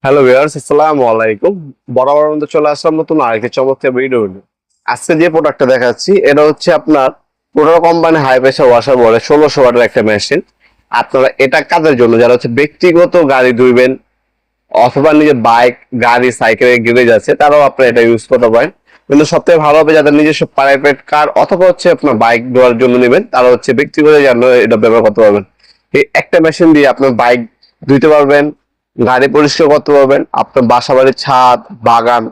Hello viewers, আসসালামু আলাইকুম। বরাবর মতো চলে আসলাম নতুন আরেকটি চমৎকার ভিডিও নিয়ে। আজকে যে প্রোডাক্টটা দেখাচ্ছি এটা হচ্ছে আপনার পুরো কোম্পানি হাই প্রেসার ওয়াশার বলে 1600 ওয়াটের একটা মেশিন। আপনারা এটা কাজের জন্য যারা হচ্ছে ব্যক্তিগত গাড়ি ধুইবেন অথবা নিজের বাইক, গাড়ি, সাইকেলের গ্যারেজ আছে তারাও আপনারা এটা ইউজ করতে পারেন। কিন্তু সবথেকে ভালো হবে যাদের নিজস্ব প্রাইভেট কার অথবা হচ্ছে আপনার বাইক ধোয়ার জন্য নেবেন তারা হচ্ছে ব্যক্তিগত জন্য এটা ব্যবহার করতে পারবেন। এই একটা মেশিন দিয়ে আপনার বাইক ধুইতে পারবেন, গাড়ি পরিষ্কার করতে পারবেন, আপনার বাসা বাড়ির ছাদ, বাগান,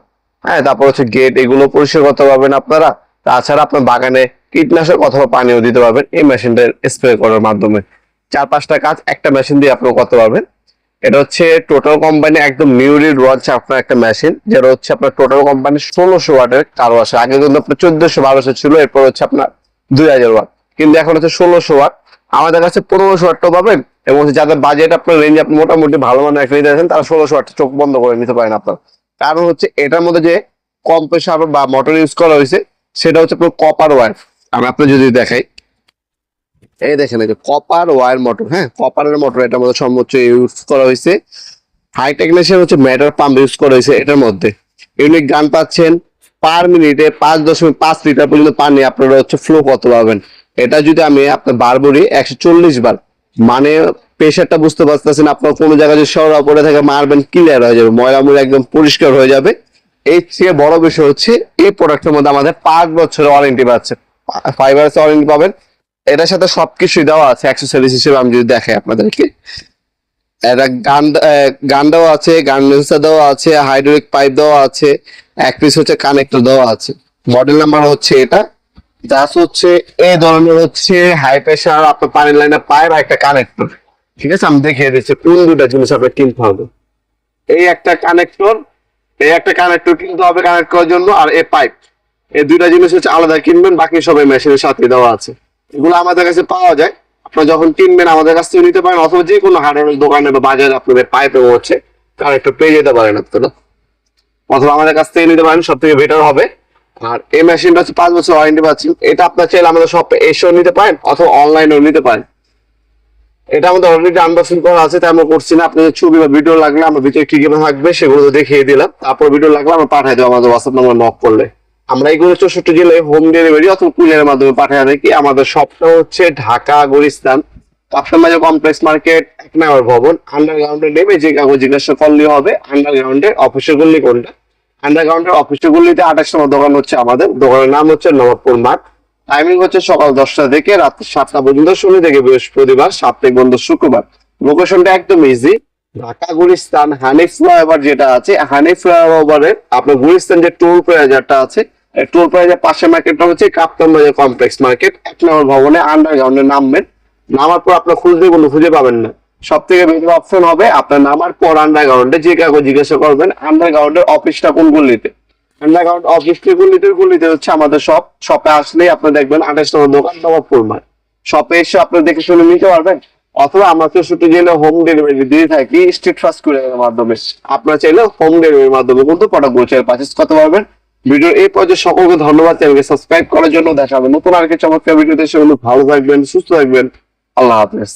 হ্যাঁ, তারপর হচ্ছে গেট, এগুলো পরিষ্কার করতে পারবেন আপনারা। তাছাড়া আপনার বাগানে কীটনাশক অথবা পানিও দিতে পারবেন এই মেশিনটা স্প্রে করার মাধ্যমে। 4-5টা কাজ একটা মেশিন দিয়ে আপনারা করতে পারবেন। এটা হচ্ছে টোটাল কোম্পানি একদম নিউলি লঞ্চ আপনার একটা মেশিন, যেটা হচ্ছে আপনার টোটাল কোম্পানি 1600 ওয়াটের কার ওয়াশার। আগে কিন্তু আপনার 1400-1200 ছিল, এরপর হচ্ছে আপনার 2000 ওয়াট, কিন্তু এখন হচ্ছে 1600 ওয়াট। আমাদের কাছে 1500 ওয়াটটাও পাবেন, এবং যাদের বাজেট আপনার রেঞ্জ আপনি মোটামুটি ভালো মানের একটা নিতে আছেন তারা 1600 ওয়াট চোখ বন্ধ করে নিতে পারেন আপনার। কারণ হচ্ছে এটার মধ্যে যে কম্প্রেসার বা মোটর ইউজ করা হয়েছে সেটা হচ্ছে আপনার কপার ওয়্যার। আমি আপনি যদি দেখাই, এই দেখেন এই যে কপার ওয়্যার মোটর, হ্যাঁ, কপারের মোটর এটার মধ্যে সর্বোচ্চ ইউজ করা হয়েছে। হাই টেকনিশিয়ান হচ্ছে ম্যাটার পাম্প ইউজ করা হয়েছে এটার মধ্যে। ইউনিক গান পাচ্ছেন, পার মিনিটে 5.5 লিটার পর্যন্ত পানি আপনারা হচ্ছে ফ্লো করতে পারবেন। এটা যদি আমি আপনার বার বলি 140 বার, মানে প্রেশারটা বুঝতে পারতেছেন। আপনার কোনো জায়গায় যদি সরা পড়ে থাকে মারবেন, ক্লিয়ার হয়ে যাবে, ময়লা মুলা একদম পরিষ্কার হয়ে যাবে। এই থেকে বড় বিষয় হচ্ছে এই প্রোডাক্টের মধ্যে আমাদের 5 বছরের ওয়ারেন্টি পাচ্ছে, 5 ইয়ার্স ওয়ারেন্টি পাবেন। এটার সাথে সবকিছুই দেওয়া আছে অ্যাক্সেসরিজ হিসেবে। আমি যদি দেখাই আপনাদেরকে, একটা গান দেওয়া আছে, গান লেন্সার দেওয়া আছে, হাইড্রোলিক পাইপ দেওয়া আছে, এক পিস হচ্ছে কানেক্টর দেওয়া আছে। মডেল নাম্বার হচ্ছে এটা, জাস্ট হচ্ছে এই ধরনের হচ্ছে হাই প্রেসার আপনার পানির লাইনের পাইপ আর একটা কানেক্টর। ঠিক আছে, আমি দেখিয়ে দিচ্ছি কোন দুটা জিনিস আপনার কিনতে হবে। এই একটা কানেক্টর, এই একটা কানেক্টর কিনতে হবে কানেক্ট করার জন্য, আর এই পাইপ, এই দুইটা জিনিস হচ্ছে আলাদা কিনবেন, বাকি সবাই মেশিনের সাথে দেওয়া আছে। এগুলো আমাদের কাছে পাওয়া যায়, আপনারা যখন কিনবেন আমাদের কাছ থেকে নিতে পারেন, অথবা যে কোনো হার্ডওয়্যার দোকানে বা বাজারে আপনাদের পাইপে হচ্ছে কানেক্টর পেয়ে যেতে পারেন আপনারা, অথবা আমাদের কাছ থেকে নিতে পারেন, সব থেকে বেটার হবে। আর এই মেশিনটা হচ্ছে 5 বছর ওয়ারেন্টি পাচ্ছি। এটা আপনার চাইলে আমাদের শপে এসেও নিতে পারেন অথবা অনলাইনেও নিতে পারেন। এটা আমাদের অলরেডি আনবক্সিং করা আছে, তাই আমরা করছি না। আপনাদের ছবি বা ভিডিও লাগলে আমার ভিতরে কি কি থাকবে সেগুলো দেখিয়ে দিলাম, তারপর ভিডিও লাগলে আমরা পাঠিয়ে দেবো আমাদের হোয়াটসঅ্যাপ নাম্বার নক করলে। আমরা এইগুলো 64 জেলায় হোম ডেলিভারি অথবা কুরিয়ারের মাধ্যমে পাঠিয়ে থাকি। আমাদের শপটা হচ্ছে ঢাকা গুলিস্তান কাপ্তান বাজার কমপ্লেক্স মার্কেট 1 নম্বর ভবন। আন্ডারগ্রাউন্ডে নেমে যে কাগজ জিজ্ঞাসা করলেই হবে আন্ডারগ্রাউন্ডের অফিসের গল্লি কোনটা। আন্ডারগ্রাউন্ডের অফিসের গল্লিতে 28 নম্বর দোকান হচ্ছে আমাদের। দোকানের নাম হচ্ছে নবাবপুর মাঠ। টাইমিং হচ্ছে সকাল 10টা থেকে রাত 7টা পর্যন্ত, শনি থেকে বৃহস্পতিবার, সাপ্তাহিক বন্ধ শুক্রবার। লোকেশনটা একদম ইজি, ঢাকা গুলিস্তান হানিফ ফ্লাইওভার যেটা আছে, হানিফ ফ্লাইওভারের আপনার গুলিস্তান যে টোল প্লাজাটা আছে, টোল প্লাজার পাশে মার্কেটটা হচ্ছে কাপ্তান বাজার কমপ্লেক্স মার্কেট 1 নম্বর ভবনে। আন্ডারগ্রাউন্ডে নামবেন, নামার পর আপনার খুঁজলে কোনো খুঁজে পাবেন না। সব থেকে বেশি অপশন হবে আপনার নামার পর আন্ডারগ্রাউন্ডে যে কাউকে জিজ্ঞাসা করবেন আন্ডারগ্রাউন্ডের অফিসটা কোন গল্লিতে। আন্ডারগ্রাউন্ড অফিসটি গল্লিতে হচ্ছে আমাদের শপ। শপে আসলেই আপনি দেখবেন 28 নম্বর দোকান নবাবপুর মাঠ। শপে এসে আপনি দেখে শুনে নিতে পারবেন, অথবা আমরা 64 জেলে হোম ডেলিভারি দিয়ে থাকি স্ট্রিট ফাস্ট কুরিয়ারের মাধ্যমে। আপনারা চাইলে হোম ডেলিভারির মাধ্যমে কিন্তু প্রোডাক্টগুলো চাইলে পারচেজ করতে পারবেন। ভিডিও এই পর্যায়ে সকলকে ধন্যবাদ, চ্যানেলকে সাবস্ক্রাইব করার জন্য। দেখা হবে নতুন আরেকটি চমৎকার ভিডিওতে। সেগুলো ভালো থাকবেন, সুস্থ থাকবেন, আল্লাহ হাফেজ।